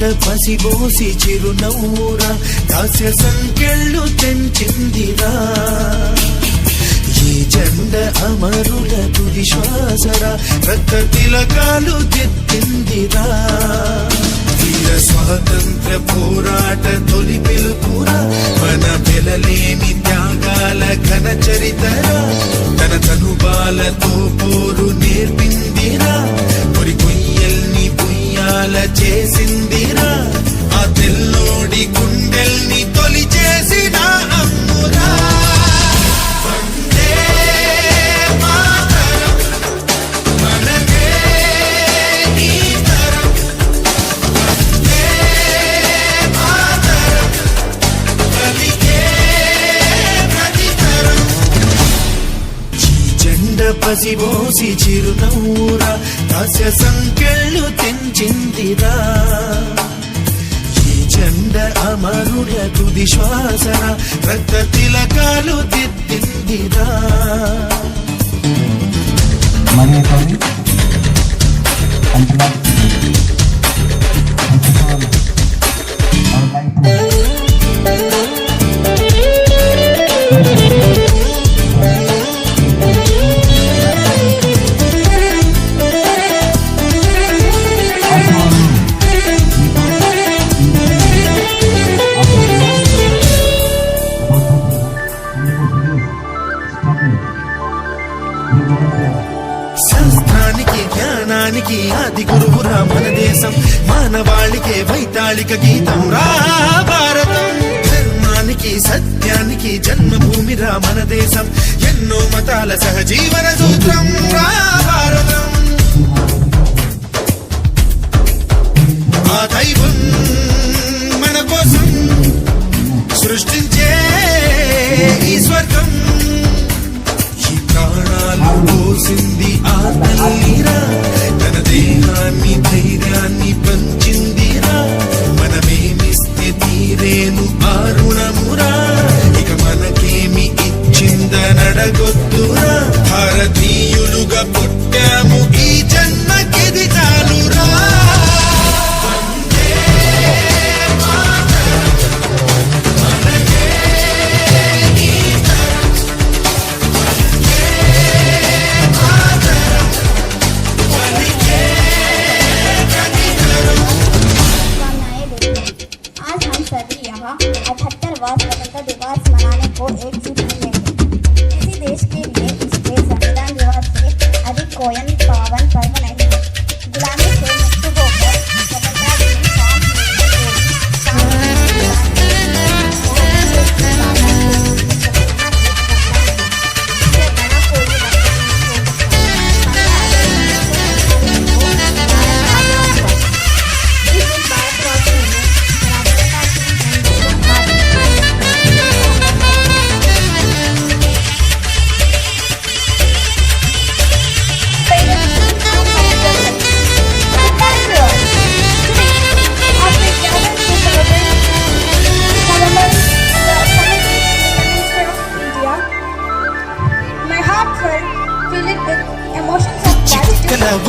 జెండ పసిబోసి చిరునవ్వురా దాస్య సంకెళ్ళు తెంచిందిరా ఈ జెండ అమరుల తుది శ్వాసరా రక్త తిలకాలు దిద్దిందిరా వీర స్వాతంత్ర పోరాట తొలి పిలుపురా మన వెలలేని త్యాగాల ఘన చరితరా తన తనుబాలతో పోరు నేర్పిందిరా పొరి కొయ్యల్ని పుయ్యాల చేసిందిరా ఆ తెల్లోడి గుండెల్ని తొలి చేసిన అమ్మురా పసిబోసి చిరునవ్వురా దాస్య సంకెళ్ళు తెంచిందిరా ఈ జెండ అమరుల తుది శ్వాసరా రక్త తిలకాలు దిద్దిందిరా శాస్త్రానికి జ్ఞానానికి ఆది గురువురా మన దేశం మానవాళికే వైతాళిక గీతం రా భారతం ధర్మానికి సత్యానికి జన్మభూమిరా మన దేశం ఎన్నో మతాల సహజీవన సూత్రం రా భారతం ఆ దైవం మన కోసం సృష్టించే ఈ స్వర్గం ప్రాణాలు పోసింది ఆ తల్లిరా తన దేహాన్ని ధైర్యాన్ని పంచిందిరా మనమేమిస్తే తీరేను ఆ రుణమురా ఇక మనకేమి ఇచ్చిందనడగొద్దురా భారతీయులుగా పుట్టాము ఈ జన్మకిది చాలురా स्वतंत्रता दिवस मनाने को एकजुट हुए हैं। किसी देश के लिए इसके संविधान दिवस से अधिक कोई पावन पर्व नहीं है। गुलामी से मुक्त होकर स्वतंत्रता दिन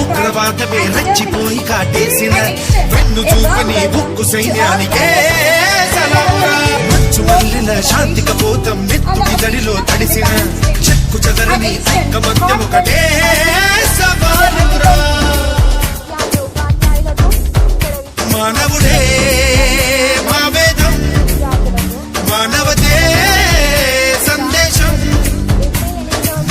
ఉగ్రవాదమే రచ్చిపోయి కాటేసిన వెన్ను చూపని ఉక్కు సైన్యానికే సలామురా మంచు మల్లిన శాంతి కపోతం మెత్తుకి దడిలో తడిసిన చెక్కు చెదరని ఐకమత్యం ఒకటే సవాలురా మానవుడే మా వేదం మానవతే సందేశం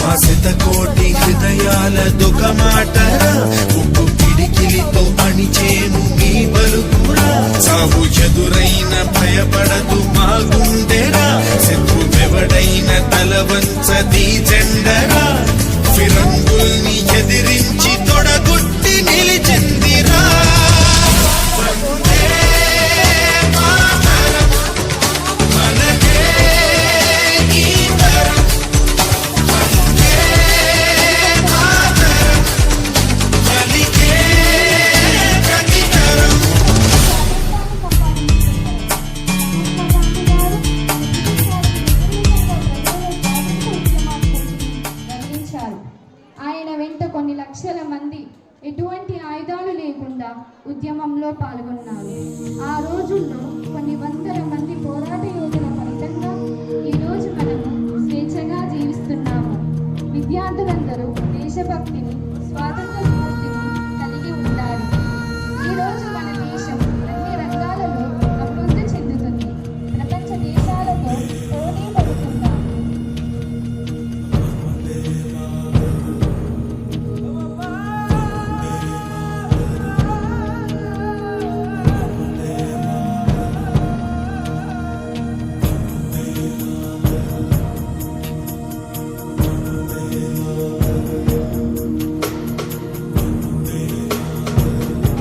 మా శతకోటి హృదయాల దొక మాటరా ఉప్పు పిడికిలితో అణిచేము మీ బలుపురా సాగు ఎదురైన భయపడదు మా గుండెరా శత్రువెవడైన తల వంచది జెండరా ఫిరంగుల్ని ఎదిరించి తొడగొట్టి నిలిచిందిరా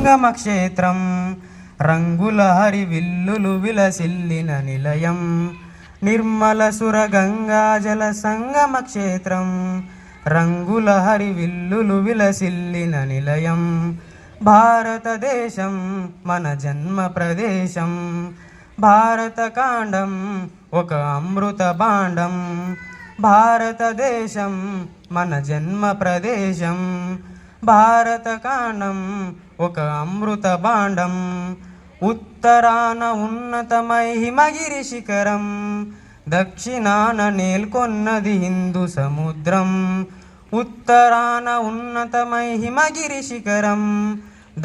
సంగమ క్షేత్రం రంగుల హరివిల్లులు విలసిల్లిన నిలయం నిర్మల సుర గంగా జల సంగమ క్షేత్రం రంగుల హరివిల్లులు విలసిల్లిన నిలయం భారతదేశం మన జన్మ ప్రదేశం భారతకాండం ఒక అమృత భాండం భారతదేశం మన జన్మ ప్రదేశం భారతకాండం ఒక అమృత భాండం ఉత్తరాన ఉన్నతమై హిమగిరి శిఖరం దక్షిణాన నేల్కొన్నది హిందూ సముద్రం ఉత్తరాన ఉన్నతమై హిమగిరి శిఖరం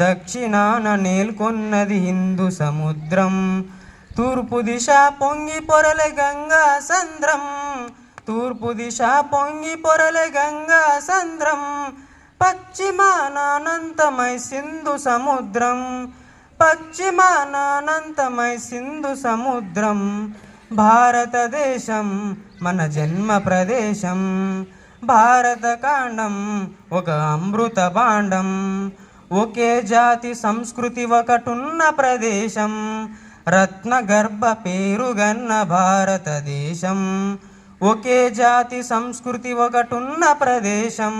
దక్షిణాన నేల్కొన్నది హిందూ సముద్రం తూర్పు దిశ పొంగి పొరలే గంగా సంద్రం తూర్పు దిశ పొంగి పొరలే గంగా సంద్రం పశ్చిమాన అనంతమై సింధు సముద్రం పశ్చిమాన అనంతమై సింధు సముద్రం భారతదేశం మన జన్మ ప్రదేశం భారతకాండం ఒక అమృత భాండం ఒకే జాతి సంస్కృతి ఒకటున్న ప్రదేశం రత్న గర్భ పేరుగన్న భారతదేశం ఒకే జాతి సంస్కృతి ఒకటున్న ప్రదేశం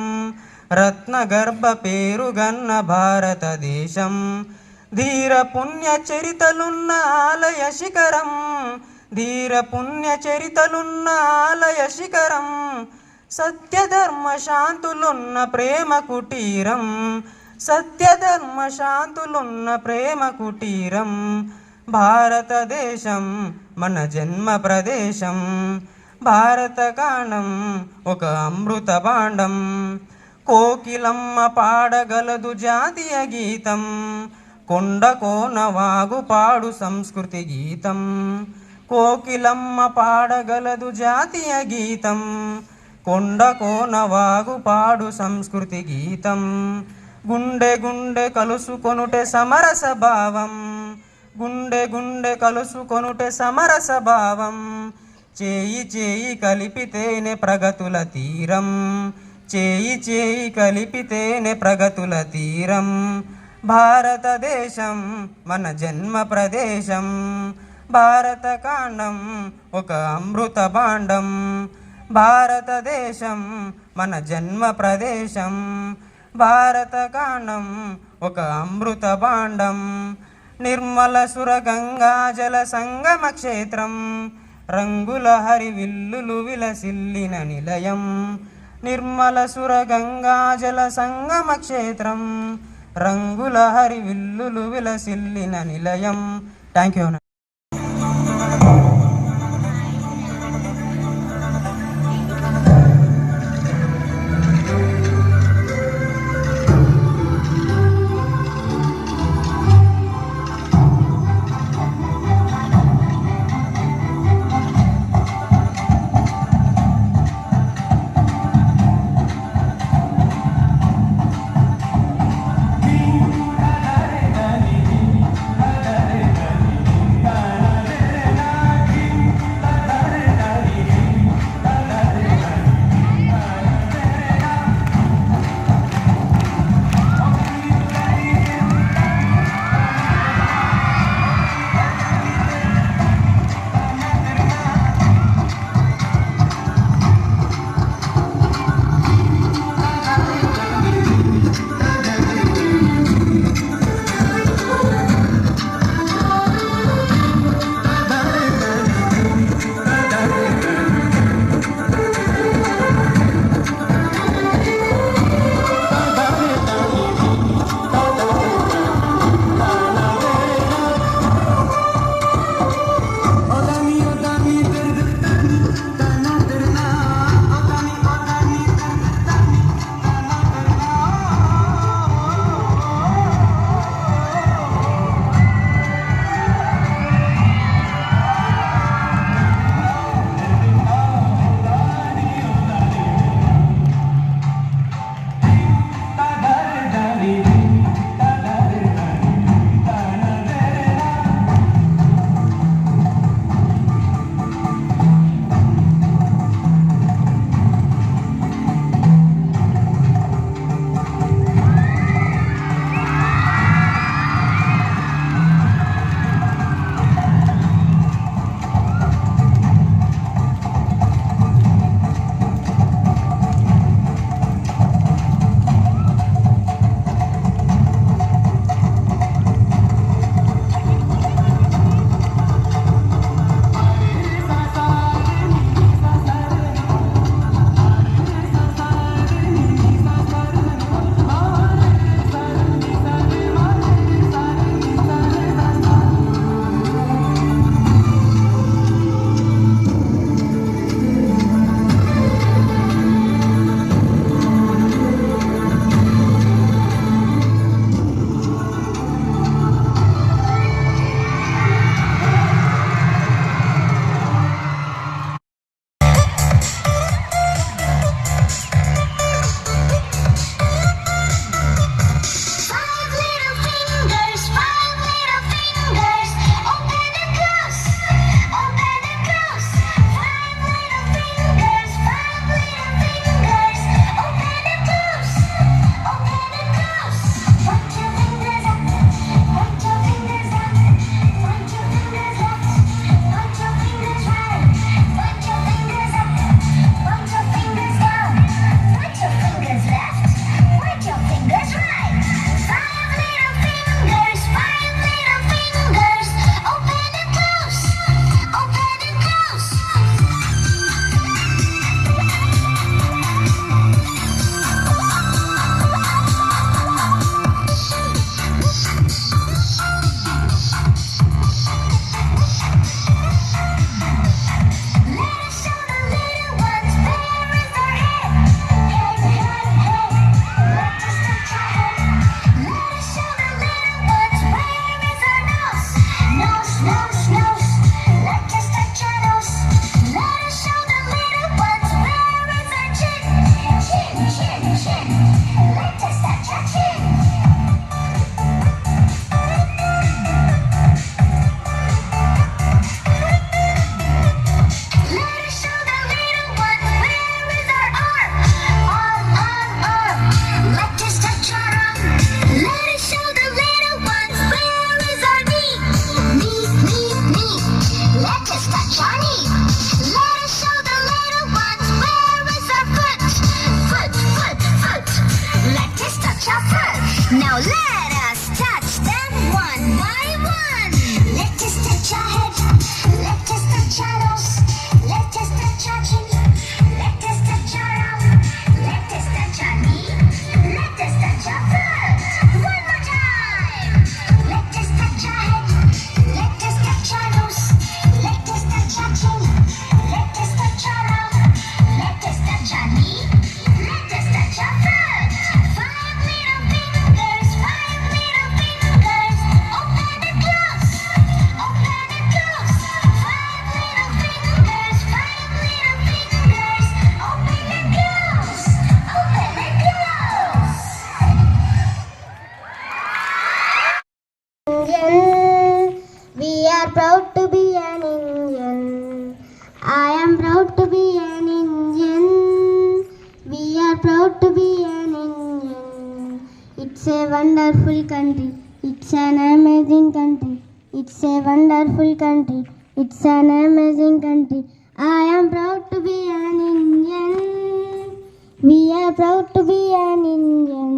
రత్న గర్భ పేరుగన్న భారతదేశం ధీర పుణ్య చరితలున్న ఆలయ శిఖరం ధీర పుణ్య చరితలున్న ఆలయ శిఖరం సత్యధర్మ శాంతులున్న ప్రేమ కుటీరం సత్యధర్మ శాంతులున్న ప్రేమ కుటీరం భారతదేశం మన జన్మ ప్రదేశం భారతకాండం ఒక అమృత భాండం కోకిలమ్మ పాడగలదు జాతీయ గీతం కొండ కోన వాగు పాడు సంస్కృతి గీతం కోకిలమ్మ పాడగలదు జాతీయ గీతం కొండ కోన వాగు పాడు సంస్కృతి గీతం గుండె గుండె కలుసుకొనుటే సమరస భావం గుండె గుండె కలుసుకొనుటే సమరస భావం చేయి చేయి కలిపితేనే ప్రగతుల తీరం చేయి చేయి కలిపితేనే ప్రగతుల తీరం భారతదేశం మన జన్మ ప్రదేశం భారతకాండం ఒక అమృత భాండం భారతదేశం మన జన్మ ప్రదేశం భారతకాండం ఒక అమృత భాండం నిర్మల సుర గంగా జల సంగమ క్షేత్రం రంగుల హరివిల్లులు విలసిల్లిన నిలయం నిర్మల సుర గంగా జల సంగమ క్షేత్రం రంగుల హరివిల్లులు విలసిల్లిన నిలయం. Thank you. touching. Let us touch our own. Let us touch our knee. Let us touch our foot. One more time. Let us touch our head. Let us touch our nose. Let us touch our chin. Let us touch our arm. Let us touch our knee. Let us touch our foot. Five little fingers. Five little fingers. Open and close. Open and close. Five little fingers. Five little fingers. Open and close. Open and close. Indian. We are proud to be an Indian. I am proud to be an Indian. We are proud to be an Indian. It's a wonderful country. It's an amazing country. It's a wonderful country. It's an amazing country. I am proud to be an Indian. We are proud to be an Indian.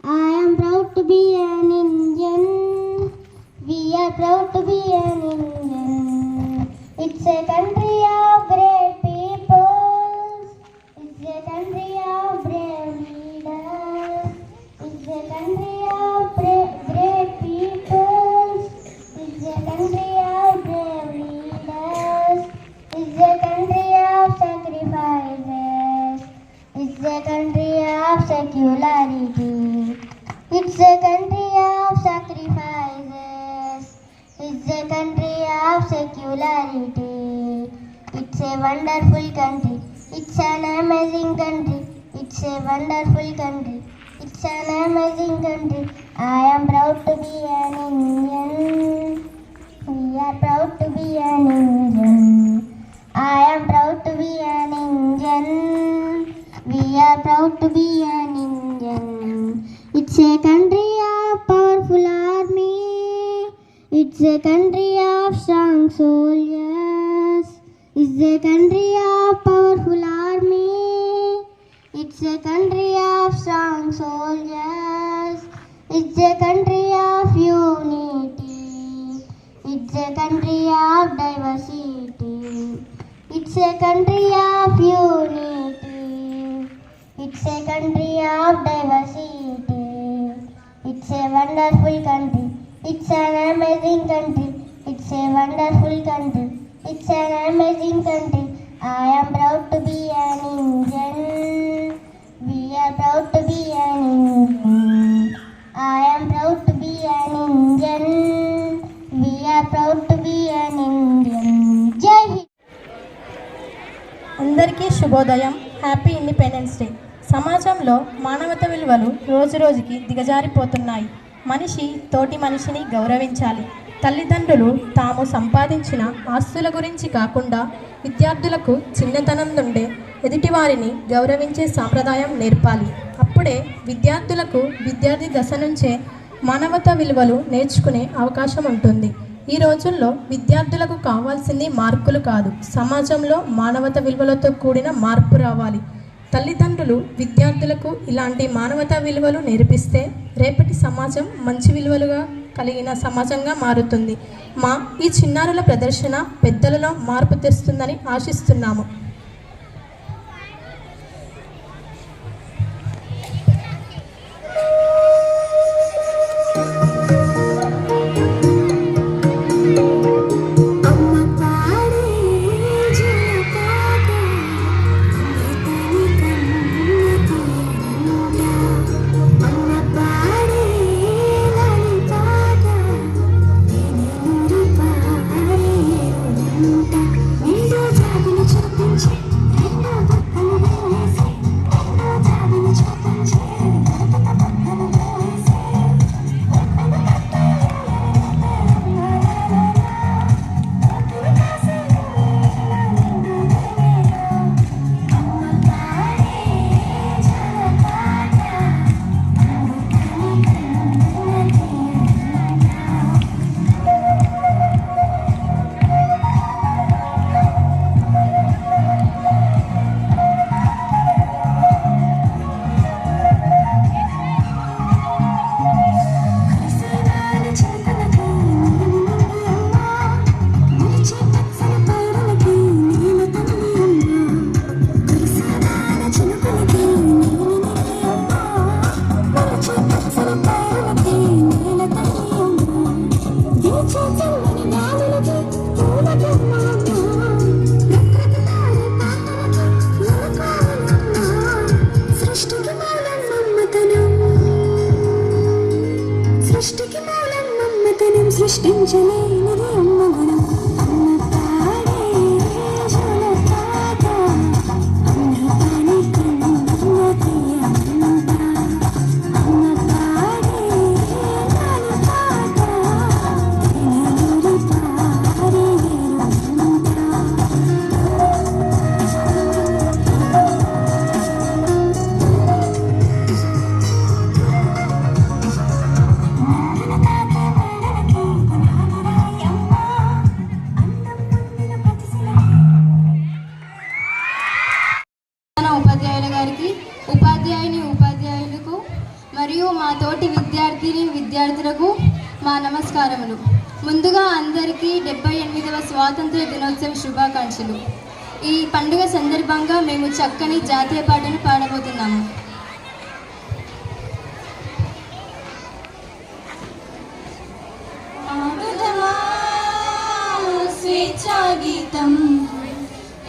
I am proud to be an Indian. We are proud to be an Indian. It's a country of great people. It's a country of brave leaders. It's a country of great people. It's a country of brave leaders. It's a country of sacrifices. It's a country of secularity. It's a country of sacrifices. It's a country of secularity. It's a wonderful country. It's an amazing country. It's a wonderful country. It's an amazing country. I am proud to be an Indian. We are proud to be an Indian. I am proud to be an Indian. We are proud to be an Indian. It's a country of powerful army. It's a country of strong soldiers. It's a country of powerful army. It's a country of strong soldiers. It's a country of unity. It's a country of diversity. It's a country of unity. It's a country of diversity. It's a wonderful country. It's an amazing country. It's a wonderful country. It's an amazing country. I am proud to be an Indian. We are proud to be an Indian. I am proud to be an Indian. We are proud to be an Indian. Jai Hind. అందరికీ శుభోదయం. Happy independence day. సమాజంలో మానవత విలువలు రోజురోజుకి దిగజారిపోతున్నాయి. మనిషి తోటి మనిషిని గౌరవించాలి. తల్లిదండ్రులు తాము సంపాదించిన ఆస్తుల గురించి కాకుండా విద్యార్థులకు చిన్నతనం నుండే ఎదుటివారిని గౌరవించే సాంప్రదాయం నేర్పాలి. అప్పుడే విద్యార్థులకు విద్యార్థి దశ నుంచే మానవత విలువలు నేర్చుకునే అవకాశం ఉంటుంది. ఈ రోజుల్లో విద్యార్థులకు కావాల్సింది మార్కులు కాదు, సమాజంలో మానవత విలువలతో కూడిన మార్పు రావాలి. తల్లిదండ్రులు విద్యార్థులకు ఇలాంటి మానవతా విలువలు నేర్పిస్తే రేపటి సమాజం మంచి విలువలుగా కలిగిన సమాజంగా మారుతుంది. మా ఈ చిన్నారుల ప్రదర్శన పెద్దలలో మార్పు తెస్తుందని ఆశిస్తున్నాము. చూపించు మా నమస్కారములు. ముందుగా అందరికీ 78వ స్వాతంత్ర దినోత్సవ శుభాకాంక్షలు. ఈ పండుగ సందర్భంగా మేము చక్కని జాతీయ పాటను పాడబోతున్నాము. స్వేచ్ఛా గీతం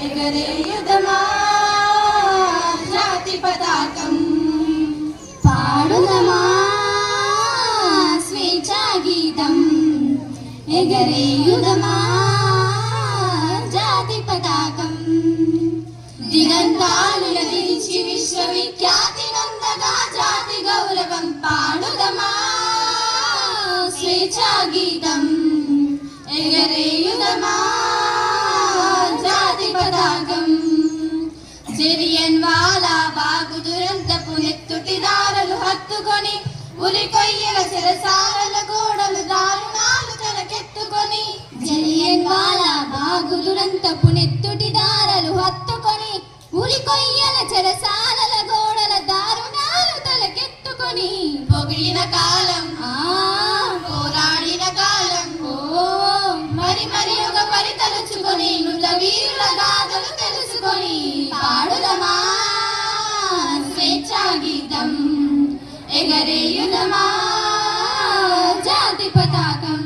ఎగరేయుదమా జాతి పతాకం పాడుదమా స్వేచ్ఛా గీతం ఎగరేయుదమా జాతి పతాకం దిగంతాలు నదించి విశ్వవిఖ్యాతి నందగా జాతి గౌరవం పాడుదమా స్వేచ్ఛా గీతం ఎగరేయుదమా జాతి పతాకం జలియన్ వాలా బాగు దురంతపు నెత్తుటిదారులు హత్తుకొని ఉరికొయ్యల చెరసాల గోడలు దారుణాలు తలకెత్తుకొని జలియన్ వాలా బాగు దురంతపు నెత్తుటిదారులు హత్తుకొని ఉరికొయ్యల చెరసాల గోడల దారుణాలు తలకెత్తుకొని పొగిడిన కాలం పోరాడిన కాలం మరి మరి ఒక పరి తలుచుకొని మృత వీరుల గాథలు తెలుసుకొని పాడుదమా స్వేచ్ఛా గీతం ఎగరేయుదమా జాతి పతాకం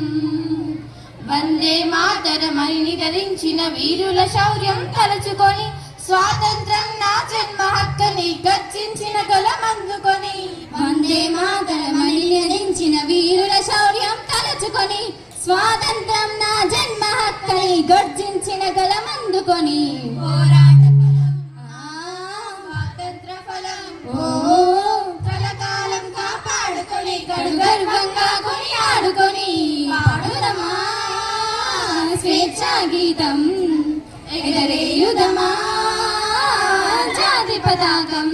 వందే మాతరమని నిద్రించిన వీరుల శౌర్యం తలుచుకొని స్వాతంత్రం నా జన్మ హక్కని గర్జించిన గలమందుకొని వందే మాతరమని నిద్రించిన వీరుల శౌర్యం తలుచుకొని స్వాతంత్రం నా జన్మ హక్కని గర్జించిన గలమందుకొని స్వాతంత్ర ఫలం కలకాలం కాపాడుకొని గర్వంగా కొని ఆడుకొని పాడుదమా స్వేచ్ఛా గీతం ఎగరేయుదమా జాతి పతాకం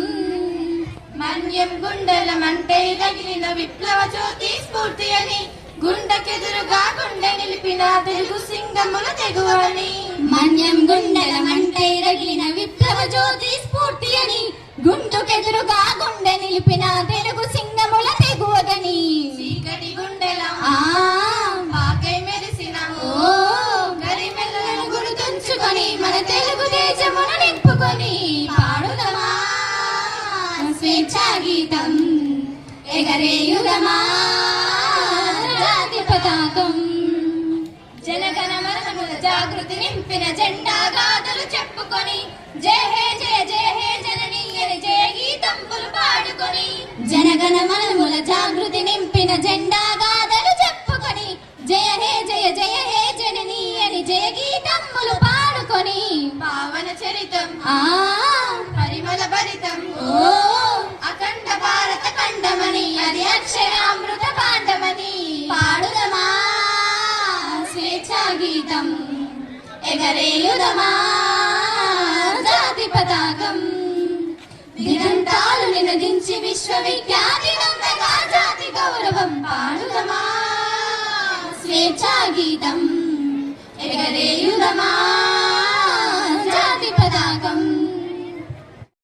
మన్యం గుండెలమంటే తగిలిన విప్లవ జ్యోతి స్ఫూర్తి అని గుండెకెదురుగా గుండె నిలిపిన తెలుగు సింగముల తెగువని మన్యం గుండెలమంటే రగిలిన విప్లవ జ్యోతి స్ఫూర్తి అని గుండెకెదురుగా గుండె నిలిపిన తెలుగు సింగముల తెగువని చీకటి గుండెల పాకై మెరిసిన గరిమెల్లను గుర్తుంచుకొని మన తెలుగు దేశమును నింపుకొని పాడుదమా స్వేచ్ఛా గీతం ఎగరేయుదమా జాతి పతాకం జనగణ మనముల జాగృతి నింపిన జెండా గాథలు చెప్పుకొని జయ హే జయ జయ హే జననీ అని జయ గీతంపులు పాడుకొని జనగణ మనముల జాగృతి నింపిన జెండా గాథలు చెప్పుకొని జయ హే జయ జయ హే జననీ అని జయ గీతంపులు పాడుకొని పావన చరితం పరిమళ భరితం అఖండ భారత ఖండమని అది అక్షరామృత పాండమని పాడుదమా స్వేచ్ఛా గీతం ఎగరేయుదమా జాతి పతాకం దిగంతాలు నినదించి విశ్వవిఖ్యాతి నందగా జాతి గౌరవం పాడుదమా స్వేచ్ఛా గీతం ఎగరేయుదమా